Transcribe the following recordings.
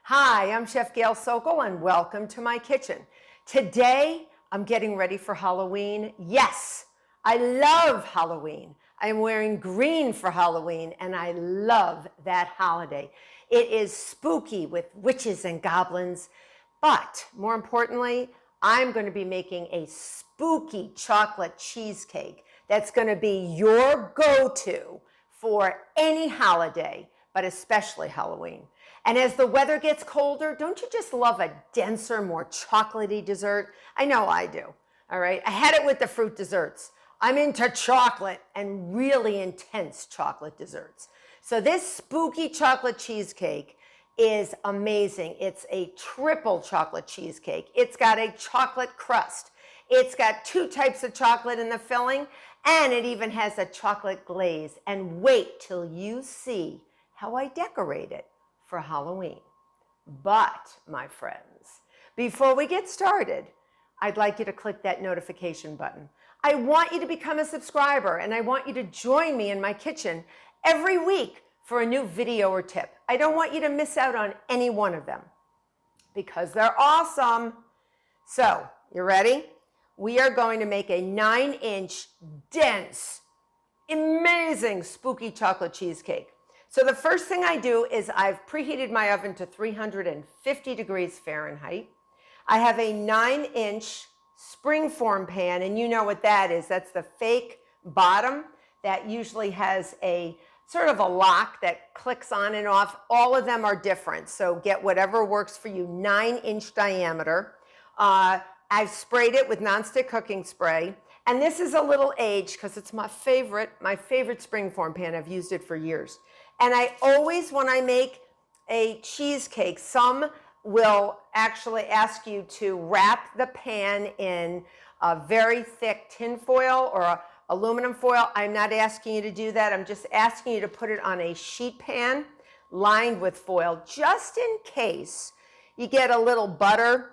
Hi, I'm Chef Gail Sokol and welcome to my kitchen. Today, I'm getting ready for Halloween. Yes, I love Halloween. I'm wearing green for Halloween and I love that holiday. It is spooky with witches and goblins, but more importantly, I'm going to be making a spooky chocolate cheesecake that's going to be your go-to for any holiday, but especially Halloween. And as the weather gets colder, don't you just love a denser, more chocolatey dessert? I know I do, all right? I had it with the fruit desserts. I'm into chocolate and really intense chocolate desserts. So this spooky chocolate cheesecake is amazing. It's a triple chocolate cheesecake. It's got a chocolate crust. It's got 2 types of chocolate in the filling, and it even has a chocolate glaze. And wait till you see how I decorate it for Halloween. But, my friends, before we get started, I'd like you to click that notification button. I want you to become a subscriber, and I want you to join me in my kitchen every week for a new video or tip. I don't want you to miss out on any one of them because they're awesome. So, you ready? We are going to make a 9-inch, dense, amazing spooky chocolate cheesecake. So the first thing I do is I've preheated my oven to 350 degrees Fahrenheit. I have a 9-inch springform pan, and you know what that is. That's the fake bottom that usually has a sort of a lock that clicks on and off. All of them are different, so get whatever works for you. 9-inch diameter. I've sprayed it with nonstick cooking spray, and this is a little aged because it's my favorite springform pan. I've used it for years. And I always, when I make a cheesecake, some will actually ask you to wrap the pan in a very thick tin foil or aluminum foil. I'm not asking you to do that. I'm just asking you to put it on a sheet pan lined with foil, just in case you get a little butter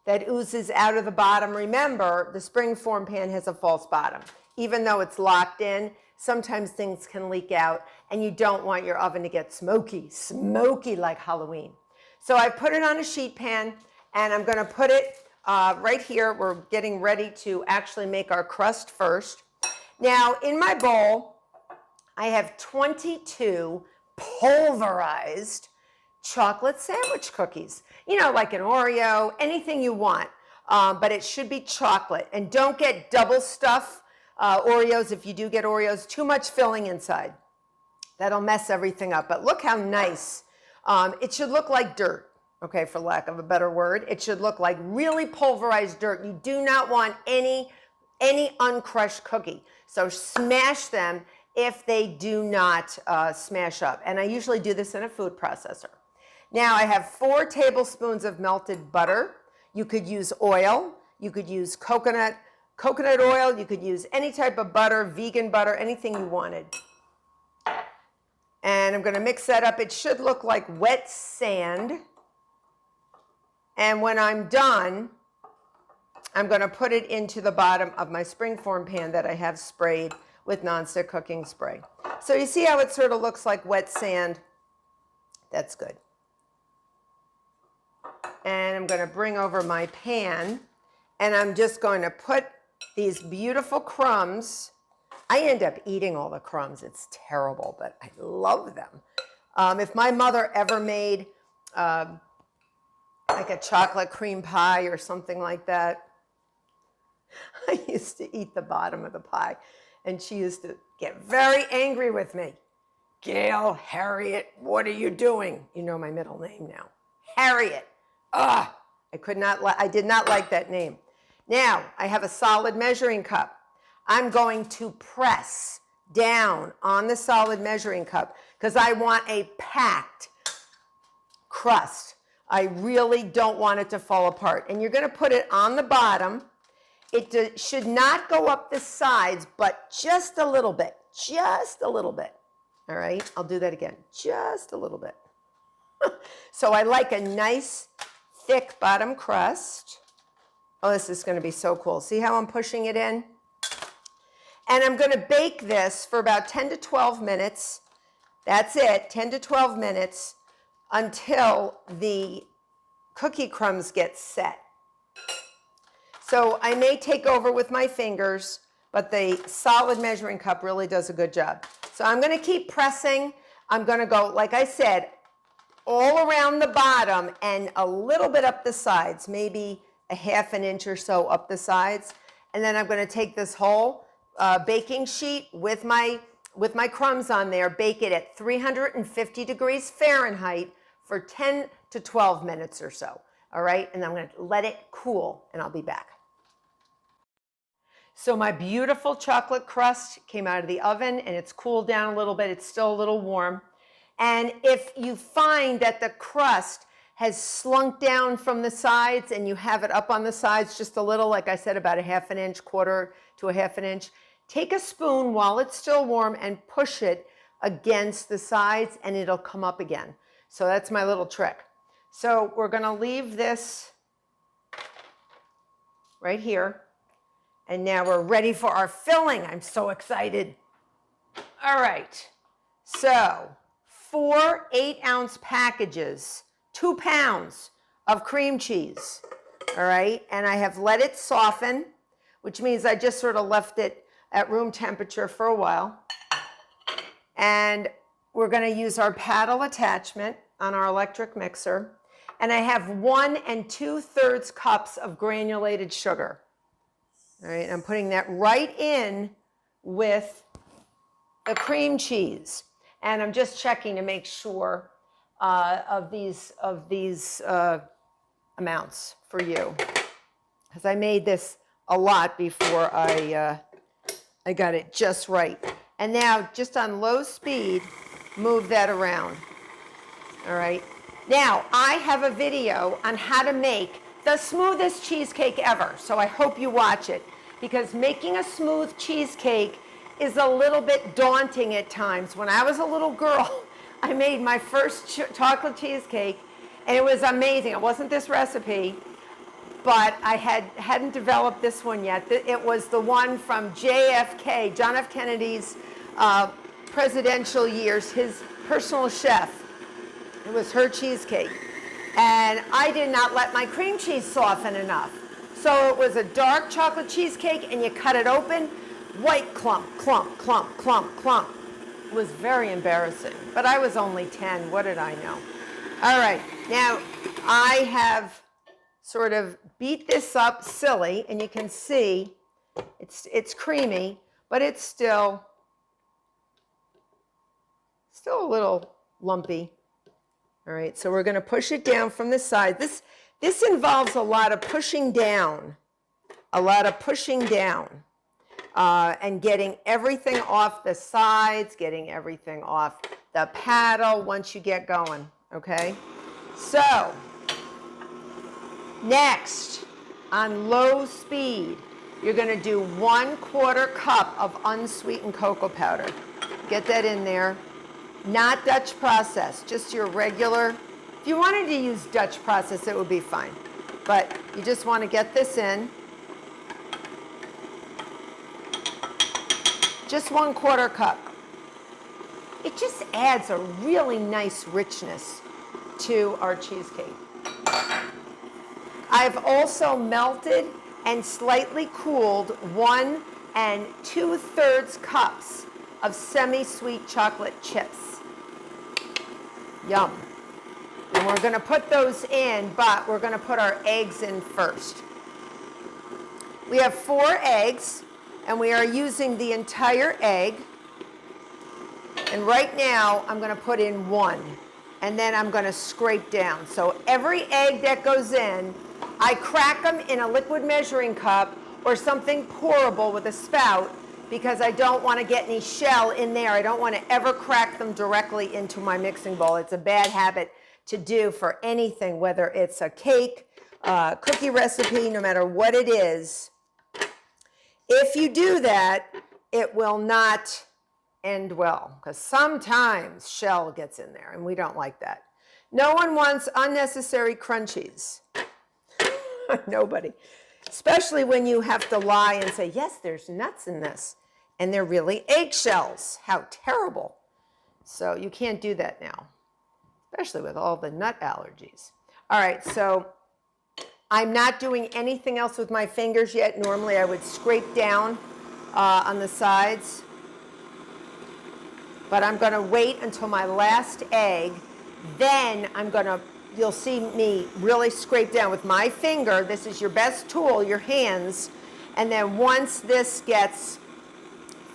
that oozes out of the bottom. Remember, the springform pan has a false bottom. Even though it's locked in, sometimes things can leak out, and you don't want your oven to get smoky like Halloween. So I put it on a sheet pan, and I'm going to put it right here. We're getting ready to actually make our crust first. Now, in my bowl, I have 22 pulverized chocolate sandwich cookies. You know, like an Oreo, anything you want, but it should be chocolate. And don't get double stuff Oreos. If you do get Oreos, too much filling inside. That'll mess everything up. But look how nice. It should look like dirt, okay, for lack of a better word. It should look like really pulverized dirt. You do not want any uncrushed cookie. So smash them if they do not smash up. And I usually do this in a food processor. Now I have 4 tablespoons of melted butter. You could use oil. You could use coconut oil. You could use any type of butter, vegan butter, anything you wanted. And I'm going to mix that up. It should look like wet sand. And when I'm done, I'm going to put it into the bottom of my springform pan that I have sprayed with nonstick cooking spray. So you see how it sort of looks like wet sand? That's good. And I'm going to bring over my pan, and I'm just going to put these beautiful crumbs. I end up eating all the crumbs. It's terrible, but I love them. If my mother ever made like a chocolate cream pie or something like that, I used to eat the bottom of the pie, and she used to get very angry with me. Gail, Harriet, what are you doing? You know my middle name now. Harriet. Ugh, I did not like that name. Now, I have a solid measuring cup. I'm going to press down on the solid measuring cup because I want a packed crust. I really don't want it to fall apart. And you're going to put it on the bottom. It should not go up the sides, but just a little bit. Just a little bit. All right, I'll do that again. Just a little bit. So I like a nice thick bottom crust. Oh, this is going to be so cool. See how I'm pushing it in? And I'm going to bake this for about 10 to 12 minutes. That's it, 10 to 12 minutes until the cookie crumbs get set. So I may take over with my fingers, but the solid measuring cup really does a good job. So I'm going to keep pressing. I'm going to go, like I said, all around the bottom and a little bit up the sides, maybe a ½ an inch or so up the sides. And then I'm going to take this whole baking sheet with my crumbs on there, bake it at 350 degrees Fahrenheit for 10 to 12 minutes or so. All right, and I'm going to let it cool, and I'll be back. So my beautiful chocolate crust came out of the oven, and it's cooled down a little bit. It's still a little warm. And if you find that the crust has slunk down from the sides and you have it up on the sides just a little, like I said, about a ½ an inch, quarter to a ½ an inch, take a spoon while it's still warm and push it against the sides and it'll come up again. So that's my little trick. So we're going to leave this right here. And now we're ready for our filling. I'm so excited. All right. So 4 8-ounce packages, 2 pounds of cream cheese. All right. And I have let it soften, which means I just sort of left it at room temperature for a while. And we're going to use our paddle attachment on our electric mixer. And I have 1 2/3 cups of granulated sugar. All right, I'm putting that right in with the cream cheese. And I'm just checking to make sure of these amounts for you. Because I made this a lot before I got it just right. And now, just on low speed, move that around. All right. Now, I have a video on how to make the smoothest cheesecake ever. So I hope you watch it, because making a smooth cheesecake is a little bit daunting at times. When I was a little girl, I made my first chocolate cheesecake, and it was amazing. It wasn't this recipe, but I hadn't developed this one yet. It was the one from JFK, John F. Kennedy's presidential years, his personal chef. It was her cheesecake. And I did not let my cream cheese soften enough. So it was a dark chocolate cheesecake, and you cut it open, white clump, clump, clump, clump, clump. It was very embarrassing, but I was only 10. What did I know? All right, now I have sort of beat this up silly, and you can see it's creamy, but it's still a little lumpy. All right, so we're going to push it down from the side. This involves a lot of pushing down, and getting everything off the sides, getting everything off the paddle once you get going, okay? So, next, on low speed, you're going to do 1/4 cup of unsweetened cocoa powder. Get that in there. Not Dutch process, just your regular. If you wanted to use Dutch process, it would be fine. But you just want to get this in. Just 1/4 cup. It just adds a really nice richness to our cheesecake. I've also melted and slightly cooled 1 2/3 cups of semi-sweet chocolate chips. Yum. And we're going to put those in, but we're going to put our eggs in first. We have 4 eggs, and we are using the entire egg. And right now, I'm going to put in 1, and then I'm going to scrape down. So every egg that goes in, I crack them in a liquid measuring cup or something pourable with a spout, because I don't want to get any shell in there. I don't want to ever crack them directly into my mixing bowl. It's a bad habit to do for anything, whether it's a cake, cookie recipe, no matter what it is. If you do that, it will not end well, because sometimes shell gets in there, and we don't like that. No one wants unnecessary crunchies. Nobody. Especially when you have to lie and say, yes, there's nuts in this, and they're really eggshells. How terrible. So you can't do that now. especially with all the nut allergies. All right, so I'm not doing anything else with my fingers yet. Normally I would scrape down on the sides, but I'm gonna wait until my last egg. Then you'll see me really scrape down with my finger. This is your best tool, your hands. And then once this gets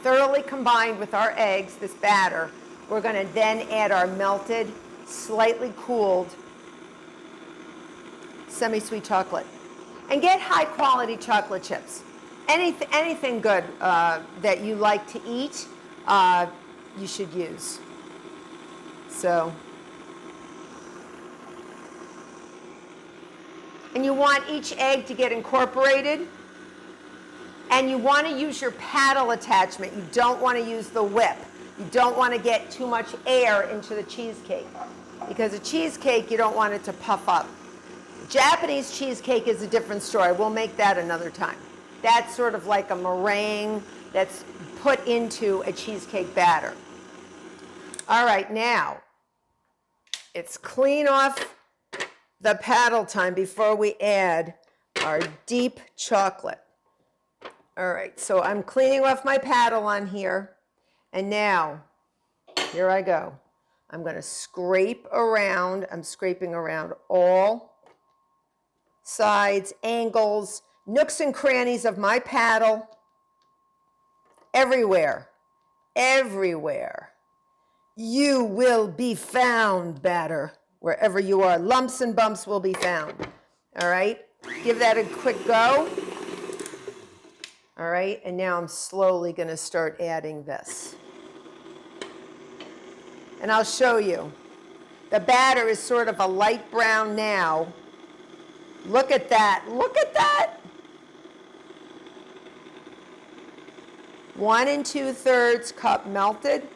thoroughly combined with our eggs, this batter, we're gonna then add our melted, slightly cooled semi-sweet chocolate. And get high quality chocolate chips. Anything good that you like to eat, you should use. So, and you want each egg to get incorporated. And you want to use your paddle attachment. You don't want to use the whip. You don't want to get too much air into the cheesecake. Because a cheesecake, you don't want it to puff up. Japanese cheesecake is a different story. We'll make that another time. That's sort of like a meringue that's put into a cheesecake batter. All right, now, it's clean off the paddle time before we add our deep chocolate. All right, so I'm cleaning off my paddle on here. And now, here I go. I'm going to scrape around. I'm scraping around all sides, angles, nooks and crannies of my paddle. Everywhere, everywhere. You will be found, batter. Wherever you are, lumps and bumps will be found. All right, give that a quick go. All right, and now I'm slowly going to start adding this. And I'll show you. The batter is sort of a light brown now. Look at that. Look at that. 1 2/3 cup melted.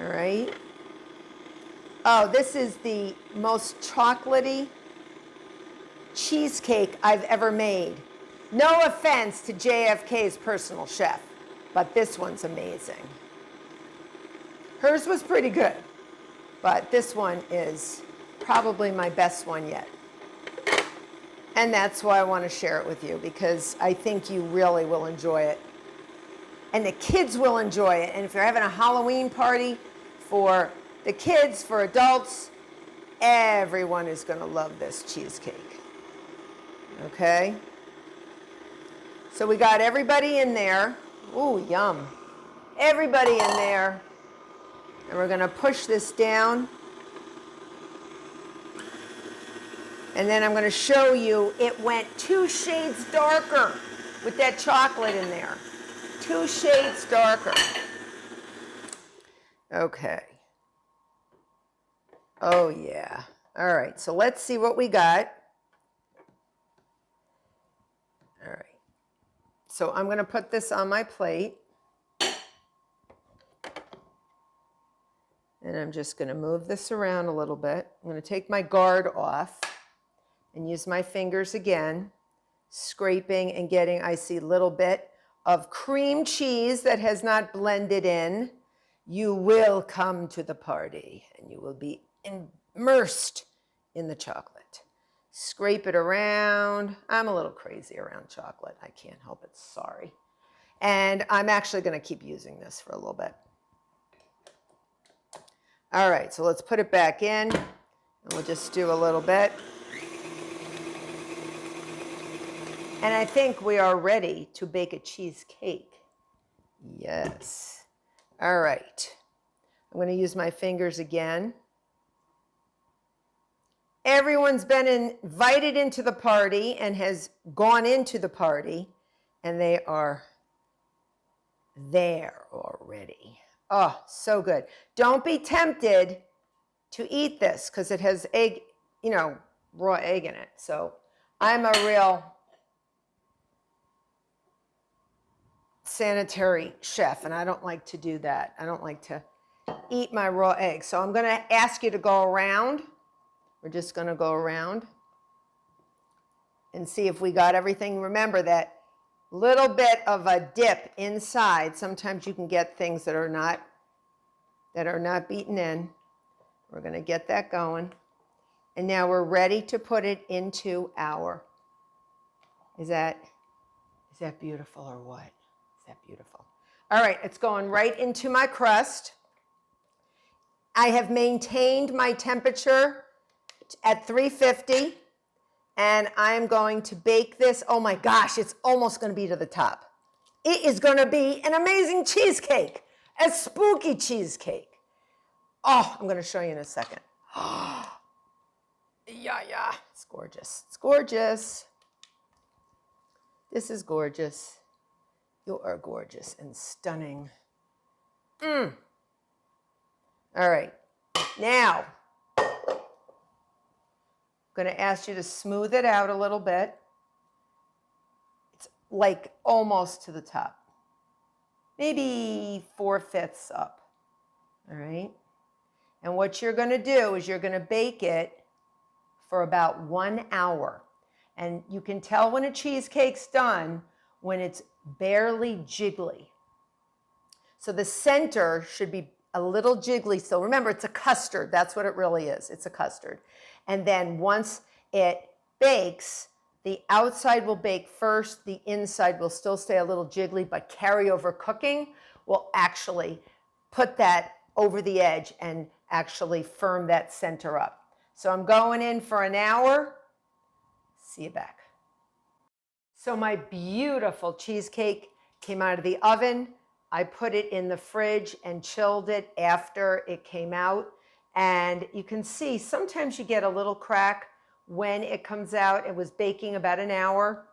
All right. Oh, this is the most chocolatey cheesecake I've ever made. No offense to JFK's personal chef, but this one's amazing. Hers was pretty good, but this one is probably my best one yet. And that's why I want to share it with you, because I think you really will enjoy it. And the kids will enjoy it. And if you're having a Halloween party for the kids, for adults, everyone is going to love this cheesecake. Okay? So we got everybody in there. Ooh, yum. Everybody in there. And we're going to push this down. And then I'm going to show you it went 2 shades darker with that chocolate in there. 2 shades darker. Okay. Oh, yeah. All right, so let's see what we got. All right. So I'm going to put this on my plate. And I'm just going to move this around a little bit. I'm going to take my guard off and use my fingers again, scraping and getting, I see a little bit of cream cheese that has not blended in. You will come to the party and you will be immersed in the chocolate. Scrape it around. I'm a little crazy around chocolate. I can't help it, sorry. And I'm actually going to keep using this for a little bit. All right, so let's put it back in and we'll just do a little bit. And I think we are ready to bake a cheesecake. Yes. All right. I'm going to use my fingers again. Everyone's been invited into the party and has gone into the party, and they are there already. Oh, so good. Don't be tempted to eat this because it has egg, you know, raw egg in it. So I'm a real sanitary chef, and I don't like to do that. I don't like to eat my raw eggs. So I'm going to ask you to go around. We're just going to go around and see if we got everything. Remember that little bit of a dip inside. Sometimes you can get things that are not that are not beaten in. We're going to get that going. And now we're ready to put it into our, is that beautiful or what? Is that beautiful? All right, it's going right into my crust. I have maintained my temperature at 350, and I'm going to bake this. Oh my gosh, it's almost going to be to the top. It is going to be an amazing cheesecake, a spooky cheesecake. Oh, I'm going to show you in a second. Yeah, it's gorgeous. It's gorgeous. This is gorgeous. You are gorgeous and stunning. All right, now I'm going to ask you to smooth it out a little bit. It's like almost to the top, maybe 4/5 up. All right, and what you're going to do is you're going to bake it for about 1 hour. And you can tell when a cheesecake's done when it's barely jiggly. So the center should be a little jiggly still. Remember, it's a custard. That's what it really is. It's a custard. And then once it bakes, the outside will bake first. The inside will still stay a little jiggly, but carryover cooking will actually put that over the edge and actually firm that center up. So I'm going in for an hour. See you back. So my beautiful cheesecake came out of the oven. I put it in the fridge and chilled it after it came out. And you can see sometimes you get a little crack when it comes out. It was baking about an hour.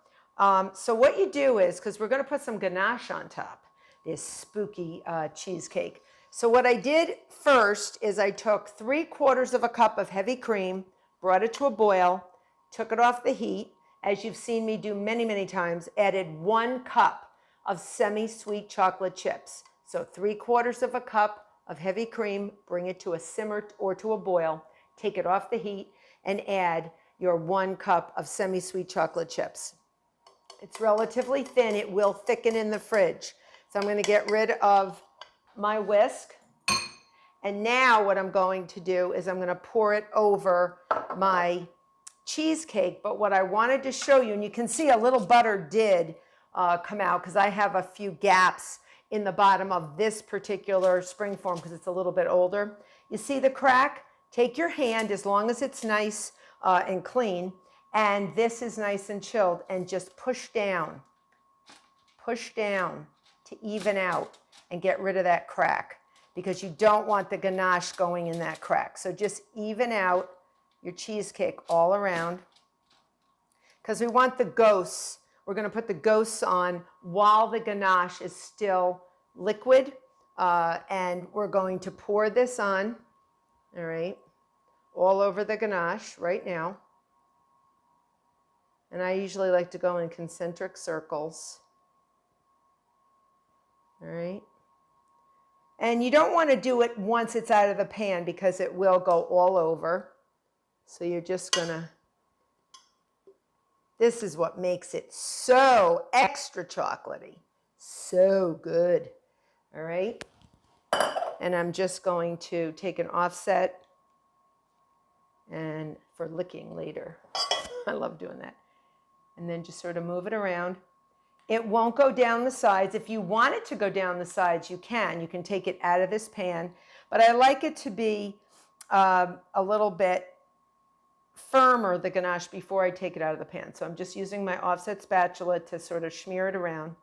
So what you do is, because we're going to put some ganache on top, this spooky cheesecake. So what I did first is I took 3/4 cup of heavy cream, brought it to a boil, took it off the heat, as you've seen me do many, many times, added 1 cup of semi-sweet chocolate chips. So 3/4 cup of heavy cream, bring it to a simmer or to a boil, take it off the heat, and add your 1 cup of semi-sweet chocolate chips. It's relatively thin. It will thicken in the fridge. So I'm going to get rid of my whisk. And now what I'm going to do is I'm going to pour it over my cheesecake. But what I wanted to show you, and you can see a little butter did come out because I have a few gaps in the bottom of this particular springform because it's a little bit older. You see the crack? Take your hand, as long as it's nice and clean, and this is nice and chilled, and just push down to even out and get rid of that crack, because you don't want the ganache going in that crack. So just even out your cheesecake all around, because we want the ghosts. We're going to put the ghosts on while the ganache is still liquid, and we're going to pour this on, all right, all over the ganache right now. And I usually like to go in concentric circles, all right. And you don't want to do it once it's out of the pan because it will go all over. So you're just going to, this is what makes it so extra chocolatey. So good. All right. And I'm just going to take an offset and for licking later. I love doing that. And then just sort of move it around. It won't go down the sides. If you want it to go down the sides, you can. You can take it out of this pan. But I like it to be a little bit firmer, the ganache, before I take it out of the pan. So I'm just using my offset spatula to sort of smear it around.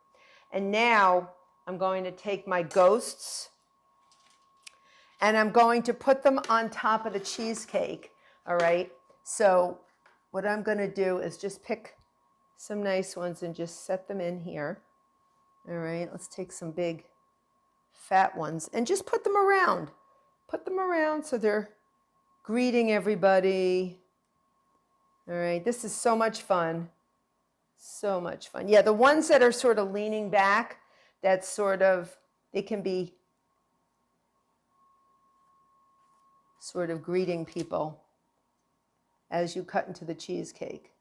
And now I'm going to take my ghosts and I'm going to put them on top of the cheesecake. All right. So what I'm going to do is just pick some nice ones and just set them in here. All right, let's take some big fat ones and just put them around. Put them around so they're greeting everybody. All right, this is so much fun. So much fun. Yeah, the ones that are sort of leaning back, that's sort of, they can be sort of greeting people as you cut into the cheesecake.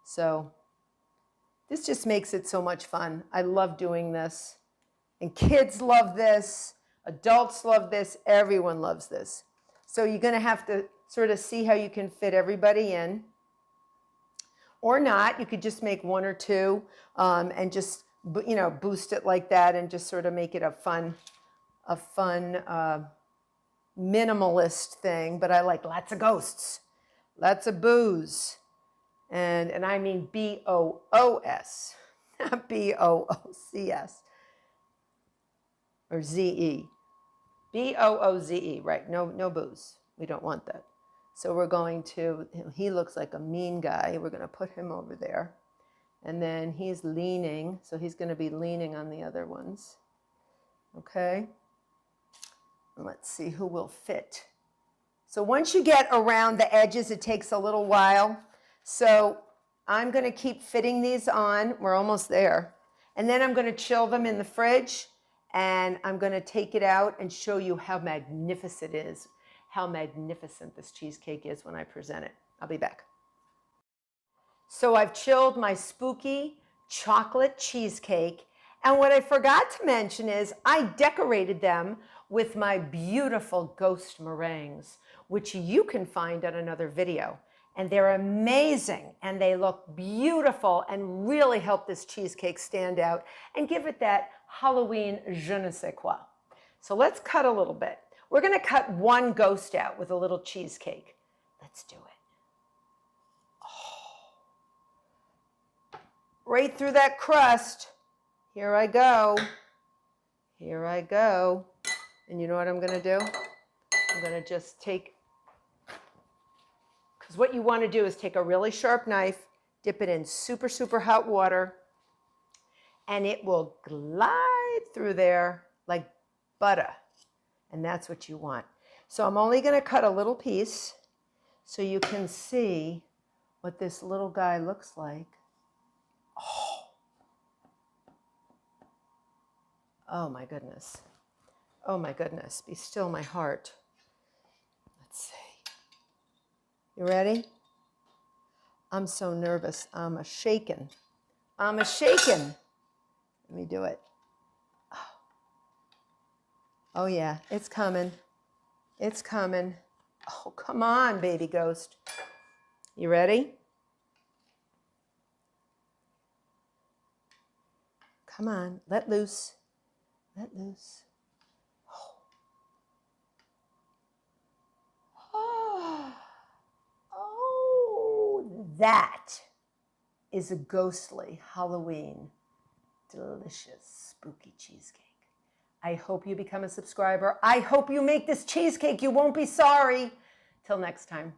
So this just makes it so much fun. I love doing this. And kids love this. Adults love this. Everyone loves this. So you're going to have to sort of see how you can fit everybody in. Or not. You could just make one or two and just, boost it like that and just sort of make it a fun minimalist thing. But I like lots of ghosts, lots of booze. And I mean B-O-O-S, not B-O-O-C-S or Z-E. B-O-O-Z-E, right, no booze. We don't want that. So we're going to, he looks like a mean guy. We're going to put him over there. And then he's leaning, so he's going to be leaning on the other ones. Okay? And let's see who will fit. So once you get around the edges, it takes a little while. So I'm going to keep fitting these on. We're almost there. And then I'm going to chill them in the fridge. And I'm going to take it out and show you how magnificent it is, how magnificent this cheesecake is when I present it. I'll be back. So I've chilled my spooky chocolate cheesecake. And what I forgot to mention is I decorated them with my beautiful ghost meringues, which you can find on another video. And they're amazing, and they look beautiful and really help this cheesecake stand out and give it that Halloween je ne sais quoi. So let's cut a little bit. We're going to cut one ghost out with a little cheesecake. Let's do it. Oh. Right through that crust. Here I go. Here I go. And you know what I'm going to do? I'm going to just take... Because what you want to do is take a really sharp knife, dip it in super, super hot water, and it will glide through there like butter. And that's what you want. So I'm only going to cut a little piece so you can see what this little guy looks like. Oh my goodness. Oh my goodness. Be still, my heart. Let's see. You ready? I'm so nervous. I'm a-shaken. I'm a-shaken. Let me do it. Oh yeah, it's coming. It's coming. Oh, come on, baby ghost. You ready? Come on, let loose. Let loose. Oh. Oh, that is a ghostly Halloween, delicious, spooky cheesecake. I hope you become a subscriber. I hope you make this cheesecake. You won't be sorry. Till next time.